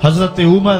حضرت عمر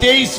23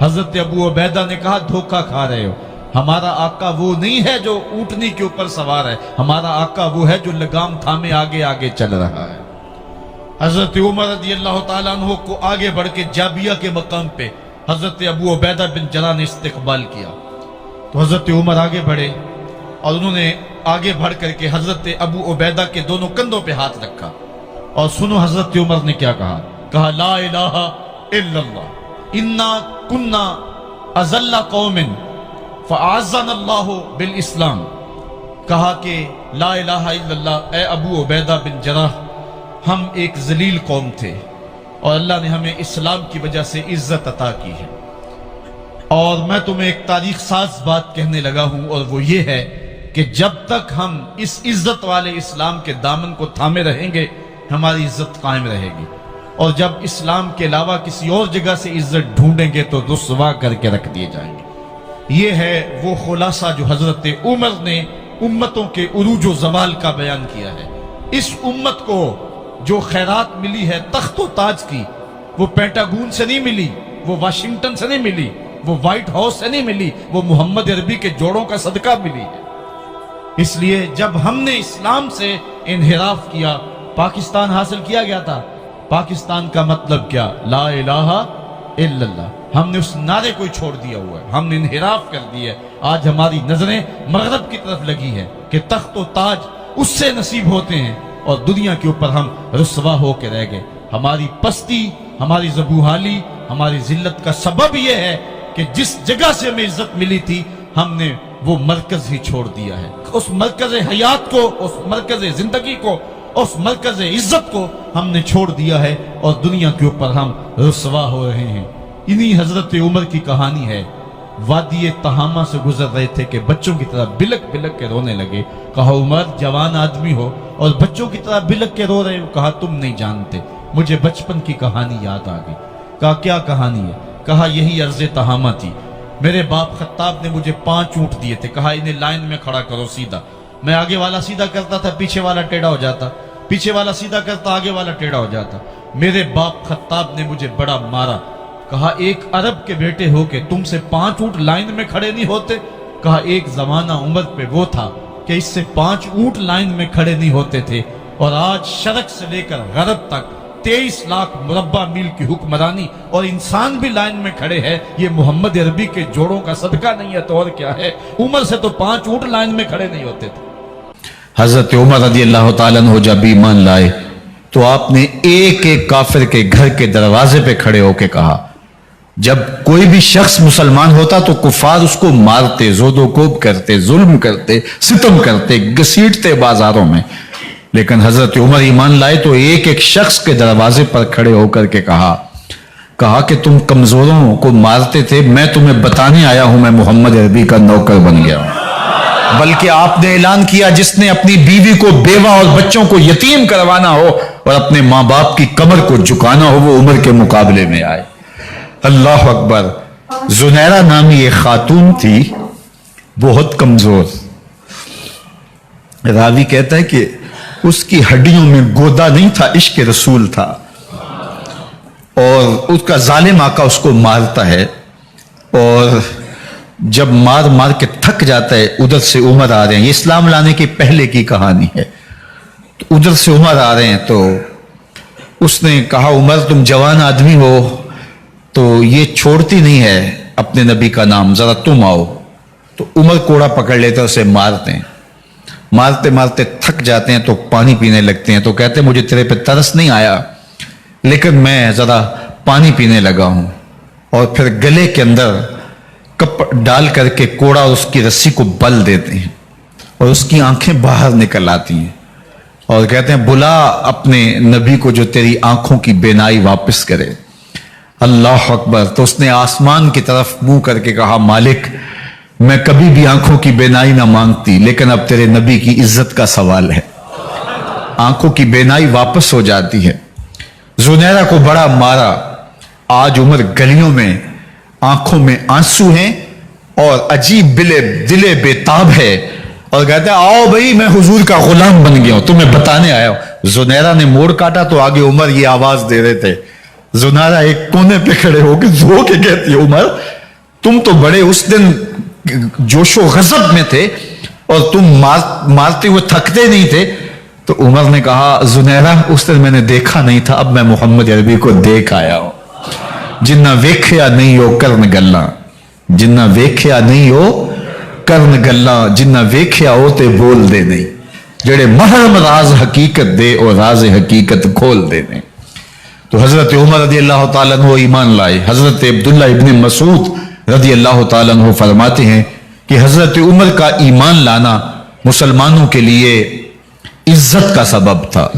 حضرت ابو عبیدہ نے کہا دھوکہ کھا رہے ہو، ہمارا آقا وہ نہیں ہے جو اونٹنی کے اوپر سوار ہے، ہمارا آقا وہ ہے جو لگام تھامے آگے آگے چل رہا ہے۔ حضرت عمر رضی اللہ تعالیٰ عنہ کو آگے بڑھ کے جابیہ کے مقام پہ حضرت ابو عبیدہ بن جراح نے استقبال کیا، تو حضرت عمر آگے بڑھے اور انہوں نے آگے بڑھ کر کے حضرت ابو عبیدہ کے دونوں کندھوں پہ ہاتھ رکھا، اور سنو حضرت عمر نے کیا کہا، کہا لا الہ الا اللہ انا کنا اذل قوم فاعزنا اللہ بالاسلام۔ کہا کہ لا الہ الا اللہ، اے ابو عبیدہ بن جراح، ہم ایک ذلیل قوم تھے اور اللہ نے ہمیں اسلام کی وجہ سے عزت عطا کی ہے، اور میں تمہیں ایک تاریخ ساز بات کہنے لگا ہوں، اور وہ یہ ہے کہ جب تک ہم اس عزت والے اسلام کے دامن کو تھامے رہیں گے ہماری عزت قائم رہے گی، اور جب اسلام کے علاوہ کسی اور جگہ سے عزت ڈھونڈیں گے تو رسوا کر کے رکھ دیے جائیں گے۔ یہ ہے وہ خلاصہ جو حضرت عمر نے امتوں کے عروج و زوال کا بیان کیا ہے۔ اس امت کو جو خیرات ملی ہے تخت و تاج کی، وہ پینٹاگون سے نہیں ملی، وہ واشنگٹن سے نہیں ملی، وہ وائٹ ہاؤس سے نہیں ملی، وہ محمد عربی کے جوڑوں کا صدقہ ملی ہے۔ اس لیے جب ہم نے اسلام سے انحراف کیا، پاکستان حاصل کیا گیا تھا۔ پاکستان کا مطلب کیا؟ لا الہ الا اللہ۔ ہم نے اس نعرے کو چھوڑ دیا ہوا ہے، ہم نے انحراف کر دیا ہے۔ آج ہماری نظریں مغرب کی طرف لگی ہے کہ تخت و تاج اس سے نصیب ہوتے ہیں، اور دنیا کے اوپر ہم رسوا ہو کے رہ گئے۔ ہماری پستی، ہماری زبوحالی، ہماری ذلت کا سبب یہ ہے کہ جس جگہ سے ہمیں عزت ملی تھی ہم نے وہ مرکز ہی چھوڑ دیا ہے۔ اس مرکز حیات کو، اس مرکز زندگی کو، اس مرکز عزت کو ہم نے چھوڑ دیا ہے، اور دنیا کے اوپر ہم رسوا ہو رہے ہیں۔ انہی حضرت عمر کی کہانی ہے۔ وادی تہامہ سے گزر رہے تھے کہ بچوں کی طرح بلک بلک کے رونے لگے۔ کہا عمر جوان آدمی ہو اور بچوں کی طرح بلک کے رو رہے ہو؟ کہا تم نہیں جانتے، مجھے بچپن کی کہانی یاد آ گئی۔ کہا کیا کہانی ہے؟ کہا یہی عرض تہامہ تھی، میرے باپ خطاب نے مجھے 5 اونٹ دیے تھے، کہا انہیں لائن میں کھڑا کرو سیدھا۔ میں آگے والا سیدھا کرتا تھا، پیچھے والا ٹیڑھا ہو جاتا، پیچھے والا سیدھا کرتا، آگے والا ٹیڑھا ہو جاتا۔ میرے باپ خطاب نے مجھے بڑا مارا۔ کہا ایک عرب کے بیٹے ہو کہ تم سے 5 اونٹ لائن میں کھڑے نہیں ہوتے؟ کہا ایک زمانہ عمر پہ وہ تھا کہ اس سے 5 اونٹ لائن میں کھڑے نہیں ہوتے تھے، اور آج شرق سے لے کر غرب تک 23 لاکھ مربع میل کی حکمرانی، اور انسان بھی لائن میں کھڑے ہیں۔ یہ محمد عربی کے جوڑوں کا صدقہ نہیں ہے تو اور کیا ہے؟ عمر سے تو 5 اونٹ لائن میں کھڑے نہیں ہوتے تھے۔ حضرت عمر رضی اللہ تعالیٰ عنہ جب ایمان لائے تو آپ نے ایک ایک کافر کے گھر کے دروازے پہ کھڑے ہو کے کہا، جب کوئی بھی شخص مسلمان ہوتا تو کفار اس کو مارتے، زود و کوب کرتے، ظلم کرتے، ستم کرتے، گھسیٹتے بازاروں میں، لیکن حضرت عمر ایمان لائے تو ایک ایک شخص کے دروازے پر کھڑے ہو کر کے کہا کہ تم کمزوروں کو مارتے تھے، میں تمہیں بتانے آیا ہوں میں محمد عربی کا نوکر بن گیا ہوں۔ بلکہ آپ نے اعلان کیا جس نے اپنی بیوی کو، بیوہ اور بچوں کو یتیم کروانا ہو اور اپنے ماں باپ کی کمر کو جھکانا ہو وہ عمر کے مقابلے میں آئے۔ اللہ اکبر۔ زنیرہ نامی ایک خاتون تھی، بہت کمزور۔ راوی کہتا ہے کہ اس کی ہڈیوں میں گودا نہیں تھا، عشق رسول تھا، اور اس کا ظالم آقا اس کو مارتا ہے، اور جب مار مار کے تھک جاتا ہے، ادھر سے عمر آ رہے ہیں، یہ اسلام لانے کی پہلے کی کہانی ہے، تو ادھر سے عمر آ رہے ہیں، تو اس نے کہا عمر تم جوان آدمی ہو تو یہ چھوڑتی نہیں ہے اپنے نبی کا نام، ذرا تم آؤ۔ تو عمر کوڑا پکڑ لیتے ہیں، اسے مارتے ہیں، مارتے مارتے تھک جاتے ہیں تو پانی پینے لگتے ہیں، تو کہتے ہیں مجھے تیرے پہ ترس نہیں آیا لیکن میں ذرا پانی پینے لگا ہوں، اور پھر گلے کے اندر کپ ڈال کر کے کوڑا اور اس کی رسی کو بل دیتے ہیں، اور اس کی آنکھیں باہر نکل آتی ہیں، اور کہتے ہیں بلا اپنے نبی کو جو تیری آنکھوں کی بینائی واپس کرے۔ اللہ اکبر۔ تو اس نے آسمان کی طرف منہ کر کے کہا مالک میں کبھی بھی آنکھوں کی بینائی نہ مانگتی، لیکن اب تیرے نبی کی عزت کا سوال ہے۔ آنکھوں کی بینائی واپس ہو جاتی ہے۔ زنیرہ کو بڑا مارا۔ آج عمر گلیوں میں آنکھوں میں آنسو ہیں اور عجیب دلے بےتاب ہے، اور کہتے ہیں آؤ بھائی میں حضور کا غلام بن گیا ہوں، تمہیں بتانے آیا ہوں۔ زنیرہ نے موڑ کاٹا تو آگے عمر یہ آواز دے رہے تھے زنارہ ایک کونے پہ کھڑے ہو کے رو کے کہتی ہے عمر تم تو بڑے اس دن جوش و غضب میں تھے اور تم مارتے ہوئے تھکتے نہیں تھے. تو عمر نے کہا زنیرہ اس دن میں نے دیکھا نہیں تھا, اب میں محمد عربی کو دیکھ آیا ہوں. جنہ ویکھیا نہیں ہو کرن گلاں, جنہ ویکھیا نہیں ہو کرن گلاں, جنہ ویکھیا ہو تے بول دے نہیں, جڑے محرم راز حقیقت دے اور راز حقیقت کھول دے نہیں. تو حضرت عمر رضی اللہ تعالیٰ عنہ ایمان لائے. حضرت عبداللہ ابن مسعود رضی اللہ تعالیٰ عنہ فرماتے ہیں کہ حضرت عمر کا ایمان لانا مسلمانوں کے لیے عزت کا سبب تھا.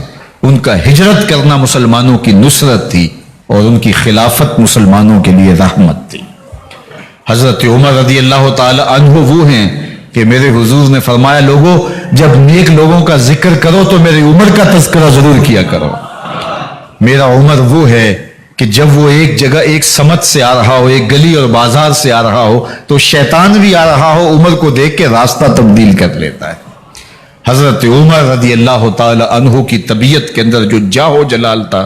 ان کا ہجرت کرنا مسلمانوں کی نصرت تھی اور ان کی خلافت مسلمانوں کے لیے رحمت تھی. حضرت عمر رضی اللہ تعالی عنہ وہ ہیں کہ میرے حضور نے فرمایا لوگوں جب نیک لوگوں کا ذکر کرو تو میرے عمر کا تذکرہ ضرور کیا کرو. میرا عمر وہ ہے کہ جب وہ ایک جگہ ایک سمت سے آ رہا ہو, ایک گلی اور بازار سے آ رہا ہو تو شیطان بھی آ رہا ہو, عمر کو دیکھ کے راستہ تبدیل کر لیتا ہے. حضرت عمر رضی اللہ تعالی عنہ کی طبیعت کے اندر جو جاہ و جلال تھا,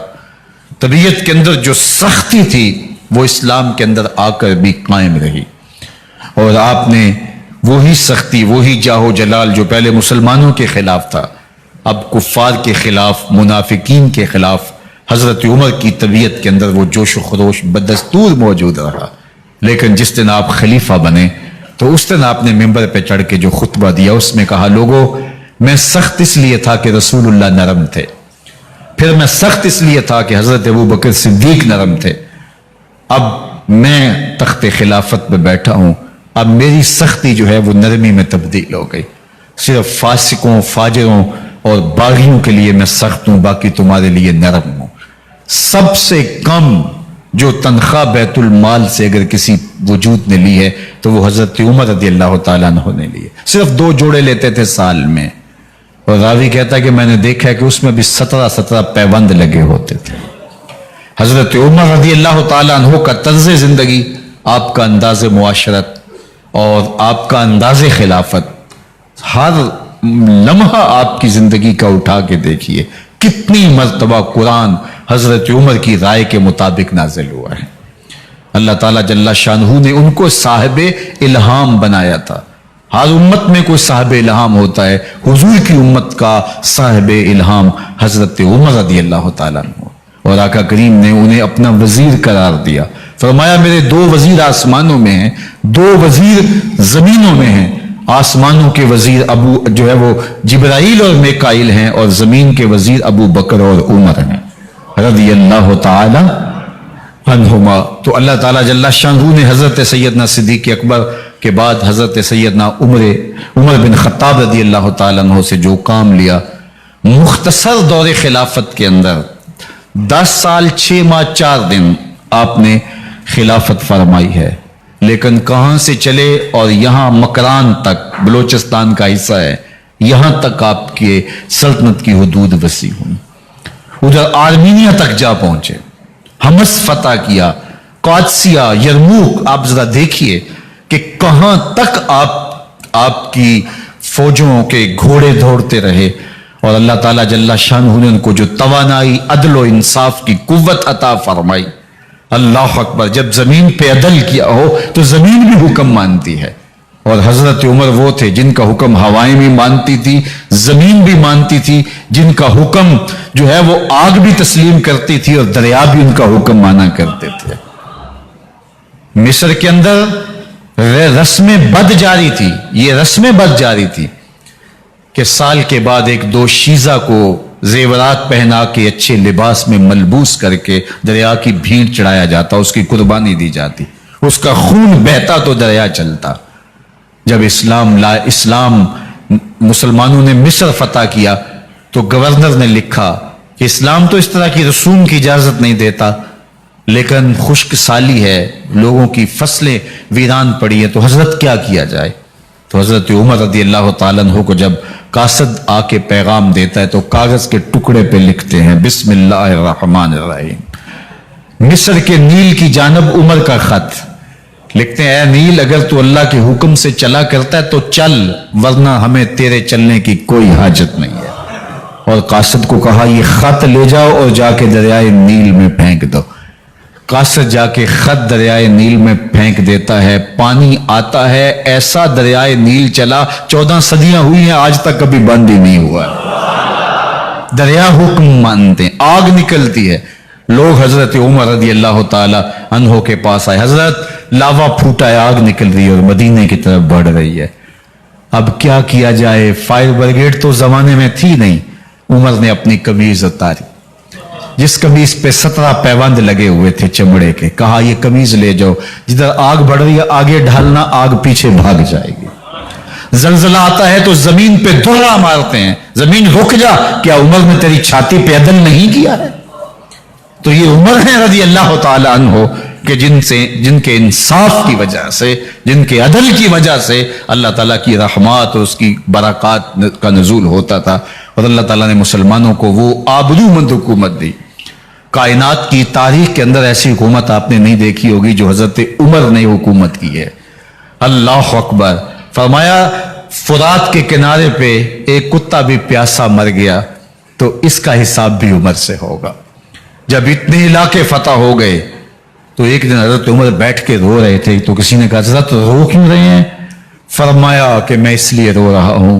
طبیعت کے اندر جو سختی تھی, وہ اسلام کے اندر آ کر بھی قائم رہی. اور آپ نے وہی سختی, وہی جاہ و جلال جو پہلے مسلمانوں کے خلاف تھا, اب کفار کے خلاف, منافقین کے خلاف حضرت عمر کی طبیعت کے اندر وہ جوش و خروش بدستور موجود رہا. لیکن جس دن آپ خلیفہ بنے تو اس دن آپ نے ممبر پہ چڑھ کے جو خطبہ دیا اس میں کہا لوگوں میں سخت اس لیے تھا کہ رسول اللہ نرم تھے, پھر میں سخت اس لیے تھا کہ حضرت ابوبکر صدیق نرم تھے, اب میں تخت خلافت پہ بیٹھا ہوں, اب میری سختی جو ہے وہ نرمی میں تبدیل ہو گئی. صرف فاسقوں, فاجروں اور باغیوں کے لیے میں سخت ہوں, باقی تمہارے لیے نرم ہوں. سب سے کم جو تنخواہ بیت المال سے اگر کسی وجود نے لی ہے تو وہ حضرت عمر رضی اللہ تعالیٰ عنہ نے لی ہے. صرف 2 جوڑے لیتے تھے سال میں, اور راوی کہتا ہے کہ میں نے دیکھا ہے کہ اس میں بھی 17 پیوند لگے ہوتے تھے. حضرت عمر رضی اللہ تعالیٰ عنہ کا طرز زندگی, آپ کا انداز معاشرت اور آپ کا انداز خلافت, ہر لمحہ آپ کی زندگی کا اٹھا کے دیکھیے کتنی مرتبہ قرآن حضرت عمر کی رائے کے مطابق نازل ہوا ہے. اللہ تعالیٰ جل شانہ نے ان کو صاحب الہام بنایا تھا. ہر امت میں کوئی صاحب الہام ہوتا ہے, حضور کی امت کا صاحب الہام حضرت عمر رضی اللہ تعالیٰ عنہ, اور آقا کریم نے انہیں اپنا وزیر قرار دیا. فرمایا میرے 2 وزیر آسمانوں میں ہیں, 2 وزیر زمینوں میں ہیں. آسمانوں کے وزیر ابو جو ہے وہ جبرائیل اور میکائیل ہیں, اور زمین کے وزیر ابو بکر اور عمر ہیں رضی اللہ تعالی عنہما. تو اللہ تعالیٰ جل شانہ نے حضرت سیدنا صدیق اکبر کے بعد حضرت سیدنا عمر بن خطاب رضی اللہ تعالیٰ عنہ سے جو کام لیا, مختصر دور خلافت کے اندر 10 سال 6 ماہ 4 دن آپ نے خلافت فرمائی ہے. لیکن کہاں سے چلے اور یہاں مکران تک, بلوچستان کا حصہ ہے, یہاں تک آپ کے سلطنت کی حدود وسیع ہوئی. ادھر آرمینیا تک جا پہنچے, حمص فتح کیا, قادسیہ, یرموک. آپ ذرا دیکھیے کہ کہاں تک آپ کی فوجوں کے گھوڑے دوڑتے رہے, اور اللہ تعالیٰ جل شانہ نے ان کو جو توانائی, عدل و انصاف کی قوت عطا فرمائی. اللہ اکبر. جب زمین پہ عدل کیا ہو تو زمین بھی حکم مانتی ہے, اور حضرت عمر وہ تھے جن کا حکم ہوائیں بھی مانتی تھی, زمین بھی مانتی تھی, جن کا حکم جو ہے وہ آگ بھی تسلیم کرتی تھی اور دریا بھی ان کا حکم مانا کرتے تھے. مصر کے اندر رسم بد جاری تھی, یہ رسم بد جاری تھی کہ سال کے بعد 1-2 شیزہ کو زیورات پہنا کے اچھے لباس میں ملبوس کر کے دریا کی بھینٹ چڑھایا جاتا, اس کی قربانی دی جاتی, اس کا خون بہتا تو دریا چلتا. جب اسلام مسلمانوں نے مصر فتح کیا تو گورنر نے لکھا کہ اسلام تو اس طرح کی رسوم کی اجازت نہیں دیتا, لیکن خشک سالی ہے, لوگوں کی فصلیں ویران پڑی ہیں, تو حضرت کیا کیا جائے. تو حضرت عمر رضی اللہ تعالیٰ عنہ کو جب قاصد آ کے پیغام دیتا ہے تو کاغذ کے ٹکڑے پہ لکھتے ہیں بسم اللہ الرحمن الرحیم. مصر کے نیل کی جانب عمر کا خط لکھتے ہیں, اے نیل اگر تو اللہ کے حکم سے چلا کرتا ہے تو چل, ورنہ ہمیں تیرے چلنے کی کوئی حاجت نہیں ہے. اور قاصد کو کہا یہ خط لے جاؤ اور جا کے دریائے نیل میں پھینک دو. قاصد جا کے خط دریائے نیل میں پھینک دیتا ہے، پانی آتا ہے، ایسا دریائے نیل چلا 14 صدیاں ہوئی ہیں آج تک کبھی بند ہی نہیں ہوا۔ دریا حکم مانتے ہیں، آگ نکلتی ہے، لوگ حضرت عمر رضی اللہ تعالی عنہ کے پاس آئے، حضرت لاوا پھوٹا ہے، آگ نکل رہی ہے اور مدینے کی طرف بڑھ رہی ہے، اب کیا کیا جائے؟ فائر بریگیڈ تو زمانے میں تھی نہیں۔ عمر نے اپنی قمیض اتاری، جس قمیض پہ 17 پیوند لگے ہوئے تھے چمڑے کے، کہا یہ قمیض لے جاؤ، جدھر آگ بڑھ رہی ہے آگے ڈھالنا، آگ پیچھے بھاگ جائے گی۔ زلزلہ آتا ہے تو زمین پہ دوہرا مارتے ہیں، زمین رک جا، کیا عمر نے تیری چھاتی پہ عدل نہیں کیا ہے؟ تو یہ عمر ہیں رضی اللہ تعالی عنہ کہ جن کے انصاف کی وجہ سے، جن کے عدل کی وجہ سے اللہ تعالیٰ کی رحمات اور اس کی برکات کا نزول ہوتا تھا، اور اللہ تعالیٰ نے مسلمانوں کو وہ آبرومند حکومت دی۔ کائنات کی تاریخ کے اندر ایسی حکومت آپ نے نہیں دیکھی ہوگی جو حضرت عمر نے حکومت کی ہے۔ اللہ اکبر۔ فرمایا فرات کے کنارے پہ ایک کتا بھی پیاسا مر گیا تو اس کا حساب بھی عمر سے ہوگا۔ جب اتنے علاقے فتح ہو گئے تو ایک دن حضرت عمر بیٹھ کے رو رہے تھے، تو کسی نے کہا حضرت رو کیوں رہے ہیں؟ فرمایا کہ میں اس لیے رو رہا ہوں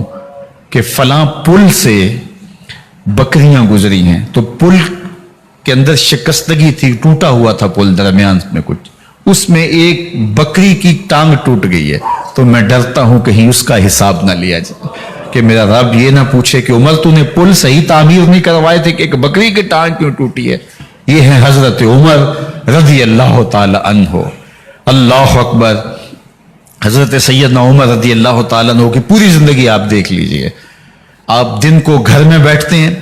کہ فلاں پل سے بکریاں گزری ہیں، تو پل کے اندر شکستگی تھی، ٹوٹا ہوا تھا پل درمیان میں کچھ، اس میں ایک بکری کی ٹانگ ٹوٹ گئی ہے، تو میں ڈرتا ہوں کہیں اس کا حساب نہ لیا جائے، کہ میرا رب یہ نہ پوچھے کہ عمر تو نے پل صحیح تعمیر نہیں کروائے تھے کہ ایک بکری کی ٹانگ کیوں ٹوٹی ہے۔ یہ ہے حضرت عمر رضی اللہ تعالی عنہ۔ اللہ اکبر۔ حضرت سیدنا عمر رضی اللہ تعالیٰ عنہ کی پوری زندگی آپ دیکھ لیجئے، آپ دن کو گھر میں بیٹھتے ہیں،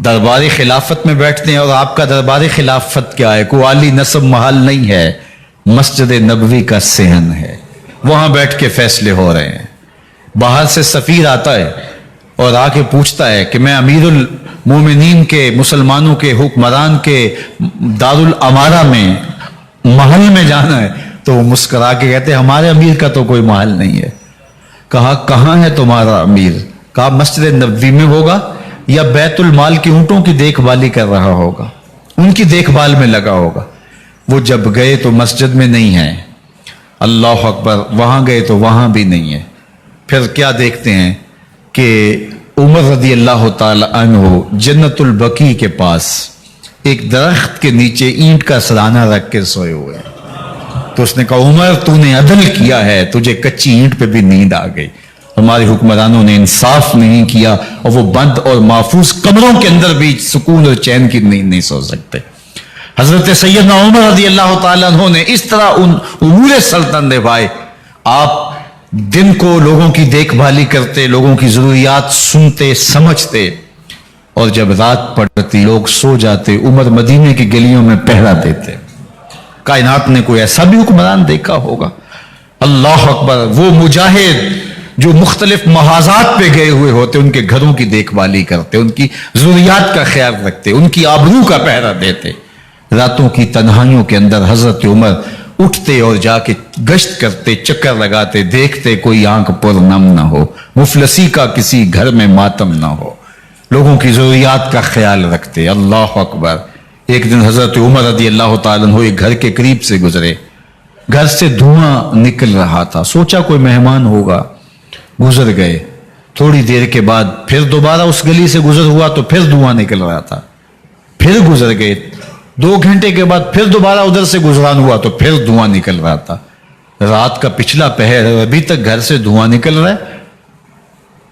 دربار خلافت میں بیٹھتے ہیں، اور آپ کا دربار خلافت کیا ہے؟ کوئی عالی نصب محل نہیں ہے، مسجد نبوی کا صحن ہے، وہاں بیٹھ کے فیصلے ہو رہے ہیں۔ باہر سے سفیر آتا ہے اور آ کے پوچھتا ہے کہ میں امیر المومنین کے، مسلمانوں کے حکمران کے دارالامارہ میں محل میں جانا ہے، تو وہ مسکرا کے کہتے ہیں ہمارے امیر کا تو کوئی محل نہیں ہے۔ کہا کہاں ہے تمہارا امیر؟ کہا مسجد نبوی میں ہوگا یا بیت المال کی اونٹوں کی دیکھ بھالی کر رہا ہوگا، ان کی دیکھ بھال میں لگا ہوگا۔ وہ جب گئے تو مسجد میں نہیں ہے، اللہ اکبر، وہاں گئے تو وہاں بھی نہیں ہے۔ پھر کیا دیکھتے ہیں کہ عمر رضی اللہ تعالی عنہ جنت البقیع کے پاس ایک درخت کے نیچے اینٹ کا سرانہ رکھ کے سوئے ہوئے ہیں۔ تو اس نے کہا عمر تو نے عدل کیا ہے، تجھے کچی اینٹ پہ بھی نیند آ گئی، ہمارے حکمرانوں نے انصاف نہیں کیا، اور وہ بند اور محفوظ کمروں کے اندر بھی سکون اور چین کی نیند نہیں سو سکتے۔ حضرت سیدنا عمر رضی اللہ تعالیٰ عنہ نے اس طرح ان امور سلطنت نبھائے۔ آپ دن کو لوگوں کی دیکھ بھالی کرتے، لوگوں کی ضروریات سنتے سمجھتے، اور جب رات پڑتی لوگ سو جاتے، عمر مدینے کی گلیوں میں پہرا دیتے۔ کائنات نے کوئی ایسا بھی حکمران دیکھا ہوگا؟ اللہ اکبر۔ وہ مجاہد جو مختلف محاذات پہ گئے ہوئے ہوتے، ان کے گھروں کی دیکھ بھالی کرتے، ان کی ضروریات کا خیال رکھتے، ان کی آبرو کا پہرا دیتے۔ راتوں کی تنہائیوں کے اندر حضرت عمر اٹھتے اور جا کے گشت کرتے، چکر لگاتے، دیکھتے کوئی آنکھ پر نم نہ ہو، مفلسی کا کسی گھر میں ماتم نہ ہو، لوگوں کی ضروریات کا خیال رکھتے۔ اللہ اکبر۔ ایک دن حضرت عمر رضی اللہ تعالیٰ عنہ ایک گھر کے قریب سے گزرے، گھر سے دھواں نکل رہا تھا، سوچا کوئی مہمان ہوگا، گزر گئے۔ تھوڑی دیر کے بعد پھر دوبارہ اس گلی سے گزر ہوا تو پھر دھواں نکل رہا تھا، پھر گزر گئے۔ 2 گھنٹے کے بعد پھر دوبارہ ادھر سے گزران ہوا تو پھر دھواں نکل رہا تھا۔ رات کا پچھلا پہر ہے، ابھی تک گھر سے دھواں نکل رہا ہے۔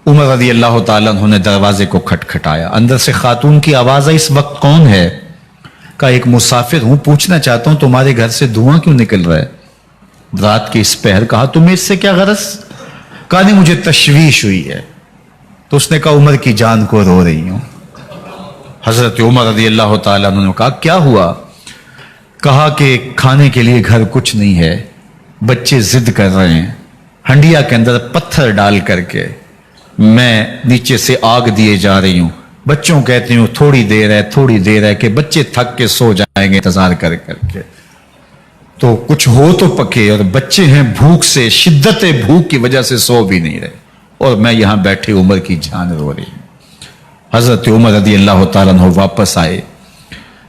عمر رضی اللہ تعالیٰ عنہ نے دروازے کو کھٹکھٹایا، اندر سے خاتون کی آواز ہے، اس وقت کون ہے؟ کہا ایک مسافر ہوں، پوچھنا چاہتا ہوں تمہارے گھر سے دھواں کیوں نکل رہا ہے رات کے اس پہر؟ کہا تمہیں اس سے کیا غرض؟ کہا نہیں مجھے تشویش ہوئی ہے۔ تو اس نے کہا عمر کی جان کو رو رہی ہوں۔ حضرت عمر رضی اللہ تعالیٰ عنہ نے کہا کیا ہوا؟ کہا کہ کھانے کے لیے گھر کچھ نہیں ہے، بچے ضد کر رہے ہیں، ہنڈیا کے اندر پتھر ڈال کر کے میں نیچے سے آگ دیے جا رہی ہوں، بچوں کہتی ہوں تھوڑی دیر ہے کہ بچے تھک کے سو جائیں گے انتظار کر کے، تو کچھ ہو تو پکے، اور بچے ہیں بھوک سے، شدت بھوک کی وجہ سے سو بھی نہیں رہے، اور میں یہاں بیٹھے عمر کی جان رو رہی ہوں۔ حضرت عمر رضی اللہ تعالیٰ عنہ واپس آئے،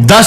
10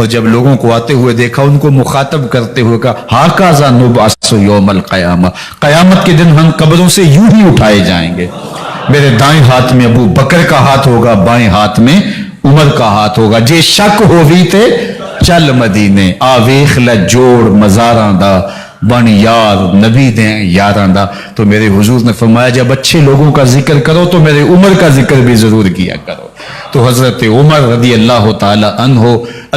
اور جب لوگوں کو آتے ہوئے دیکھا ان کو مخاطب کرتے ہوئے کہا ہاکذا نبعث یوم القیامہ، قیامت کے دن ہم قبروں سے یوں ہی اٹھائے جائیں گے، میرے دائیں ہاتھ میں ابو بکر کا ہاتھ ہوگا، بائیں ہاتھ میں عمر کا ہاتھ ہوگا، جے شک ہووی تے چل مدینے آ ویخ لے جوڑ مزاراں دا بن یار نبی دیں یاراں دا۔ تو میرے حضور نے فرمایا جب اچھے لوگوں کا ذکر کرو تو میرے عمر کا ذکر بھی ضرور کیا کرو۔ تو حضرت عمر رضی اللہ تعالی عنہ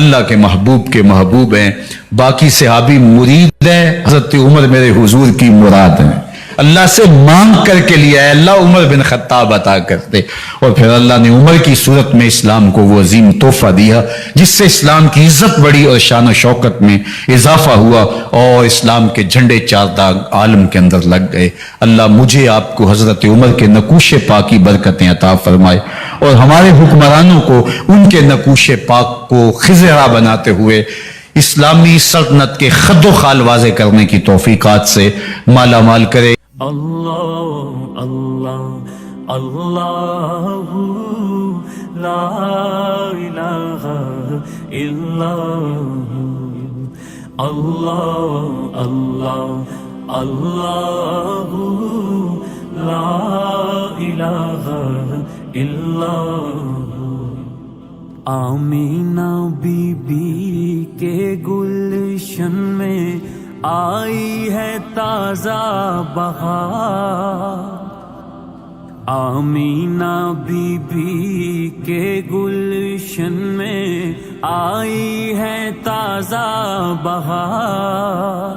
اللہ کے محبوب کے محبوب ہیں، باقی صحابی مرید ہیں، حضرت عمر میرے حضور کی مراد ہیں، اللہ سے مانگ کر کے لیا ہے اللہ عمر بن خطاب عطا کرتے، اور پھر اللہ نے عمر کی صورت میں اسلام کو وہ عظیم تحفہ دیا جس سے اسلام کی عزت بڑی اور شان و شوکت میں اضافہ ہوا اور اسلام کے جھنڈے چار داغ عالم کے اندر لگ گئے۔ اللہ مجھے آپ کو حضرت عمر کے نقوش پاک کی برکتیں عطا فرمائے اور ہمارے حکمرانوں کو ان کے نقوش پاک کو خزرہ بناتے ہوئے اسلامی سلطنت کے خد و خال واضح کرنے کی توفیقات سے مالا مال کرے۔ اللہ اللہ اللہ لا الہ الا اللہ اللہ اللہ لا الہ الا آمینہ بی بی کے گلشن میں آئی ہے تازہ بہار، آمینہ بی بی کے گلشن میں آئی ہے تازہ بہار،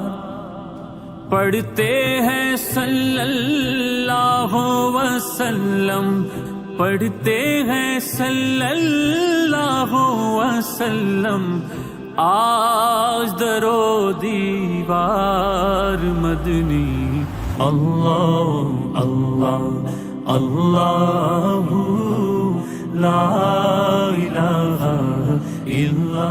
پڑھتے ہیں صلی اللہ وسلم، پڑھتے ہیں صلی اللہ وسلم، آج درو دیوار مدنی، اللہ اللہ اللہ لا الہ الا